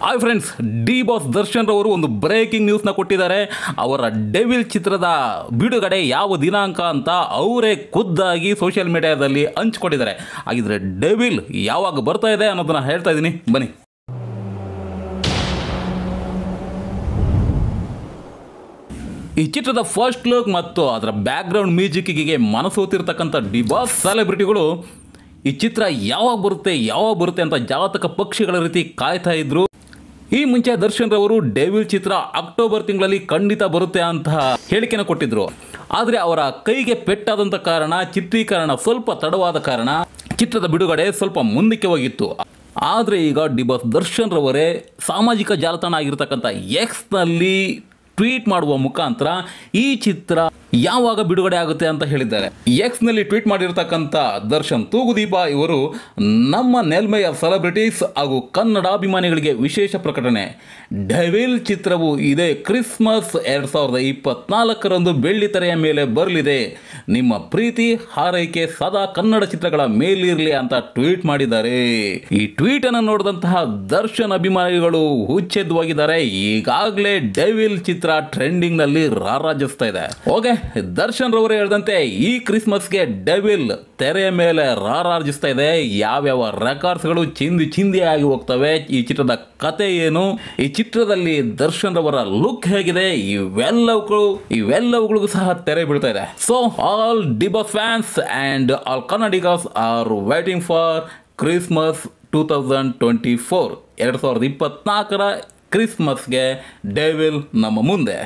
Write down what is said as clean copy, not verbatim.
Hi friends, D boss Darshan ರವರು ಒಂದು breaking ನ್ಯೂಸ್ನ ಕೊಟ್ಟಿದ್ದಾರೆ. ಅವರ ಡೆವಿಲ್ ಚಿತ್ರದ ಬಿಡುಗಡೆ ಯಾವ ದಿನಾಂಕ ಅಂತ ಅವರೇ ಖುದ್ದಾಗಿ ಸೋಷಿಯಲ್ ಮೀಡಿಯಾದಲ್ಲಿ ಹಂಚ್ಕೊಂಡಿದ್ದಾರೆ. ಹಾಗಿದ್ರೆ ಡೆವಿಲ್ ಯಾವಾಗ ಬರ್ತಾ ಇದೆ ಅನ್ನೋದನ್ನ ಹೇಳ್ತಾ ಇದ್ದೀನಿ, ಬನ್ನಿ. ಈ ಚಿತ್ರದ ಫಸ್ಟ್ ಲುಕ್ ಮತ್ತು ಅದರ ಬ್ಯಾಕ್ಗ್ರೌಂಡ್ ಮ್ಯೂಸಿಕ್ಕಿಗೆ ಮನಸೋತಿರ್ತಕ್ಕಂಥ ಡಿ ಬಾಸ್ ಸೆಲೆಬ್ರಿಟಿಗಳು ಈ ಚಿತ್ರ ಯಾವಾಗ ಬರುತ್ತೆ ಅಂತ ಜಾತಕ ಪಕ್ಷಿಗಳ ರೀತಿ ಕಾಯ್ತಾ ಇದ್ರು. ಈ ಮುಂಚೆ ದರ್ಶನ್ ರವರು ಡೆವಿಲ್ ಚಿತ್ರ ಅಕ್ಟೋಬರ್ ತಿಂಗಳಲ್ಲಿ ಖಂಡಿತ ಬರುತ್ತೆ ಅಂತ ಹೇಳಿಕೆನ ಕೊಟ್ಟಿದ್ರು. ಆದರೆ ಅವರ ಕೈಗೆ ಪೆಟ್ಟಾದಂಥ ಕಾರಣ, ಚಿತ್ರೀಕರಣ ಸ್ವಲ್ಪ ತಡವಾದ ಕಾರಣ ಚಿತ್ರದ ಬಿಡುಗಡೆ ಸ್ವಲ್ಪ ಮುಂದಕ್ಕೆ ಹೋಗಿತ್ತು. ಆದರೆ ಈಗ ಡಿ ಬಾಸ್ ದರ್ಶನ್ ರವರೇ ಸಾಮಾಜಿಕ ಜಾಲತಾಣ ಆಗಿರ್ತಕ್ಕಂಥ ಎಕ್ಸ್ನಲ್ಲಿ ಟ್ವೀಟ್ ಮಾಡುವ ಮುಖಾಂತರ ಈ ಚಿತ್ರ ಯಾವಾಗ ಬಿಡುಗಡೆ ಆಗುತ್ತೆ ಅಂತ ಹೇಳಿದ್ದಾರೆ. ಎಕ್ಸ್ನಲ್ಲಿ ಟ್ವೀಟ್ ಮಾಡಿರ್ತಕ್ಕಂಥ ದರ್ಶನ್ ತೂಗುದೀಪ ಇವರು, ನಮ್ಮ ನೆಲ್ಮೆಯ ಸೆಲೆಬ್ರಿಟೀಸ್ ಹಾಗೂ ಕನ್ನಡಾಭಿಮಾನಿಗಳಿಗೆ ವಿಶೇಷ ಪ್ರಕಟಣೆ. ಡೆವಿಲ್ ಚಿತ್ರವು ಇದೇ ಕ್ರಿಸ್ಮಸ್ 2024 ಬೆಳ್ಳಿ ತೆರೆಯ ಮೇಲೆ ಬರಲಿದೆ. ನಿಮ್ಮ ಪ್ರೀತಿ ಹಾರೈಕೆ ಸದಾ ಕನ್ನಡ ಚಿತ್ರಗಳ ಮೇಲಿರಲಿ ಅಂತ ಟ್ವೀಟ್ ಮಾಡಿದ್ದಾರೆ. ಈ ಟ್ವೀಟ್ ಅನ್ನು ನೋಡಿದಂತಹ ದರ್ಶನ್ ಅಭಿಮಾನಿಗಳು ಹುಚ್ಚೆದ್ದುವಾಗಿದ್ದಾರೆ. ಈಗಾಗಲೇ ಡೆವಿಲ್ ಚಿತ್ರ ಟ್ರೆಂಡಿಂಗ್ ನಲ್ಲಿ ರಾರಾಜಿಸ್ತಾ ಇದೆ. ಓಕೆ, ದರ್ಶನ್ ರವರು ಹೇಳಿದಂತೆ ಈ ಕ್ರಿಸ್ಮಸ್ಗೆ ಡೆವಿಲ್ ತೆರೆಯ ಮೇಲೆ ರಾರಾಜಿಸ್ತಾ ಇದೆ. ಯಾವ್ಯಾವ ರೆಕಾರ್ಡ್ಸ್ಗಳು ಚಿಂದಿ ಆಗಿ ಹೋಗ್ತವೆ, ಈ ಚಿತ್ರದ ಕತೆ ಏನು, ಈ ಚಿತ್ರದಲ್ಲಿ ದರ್ಶನ್ ರವರ ಲುಕ್ ಹೇಗಿದೆ, ಇವೆಲ್ಲವುಗಳಿಗೂ ಸಹ ತೆರೆ ಬೀಳ್ತಾ ಇದೆ. So all D boss fans and all Kannadigas are waiting for Christmas 2024. 2024 ಕ್ರಿಸ್ಮಸ್ಗೆ ಡೆವಿಲ್ ನಮ್ಮ ಮುಂದೆ.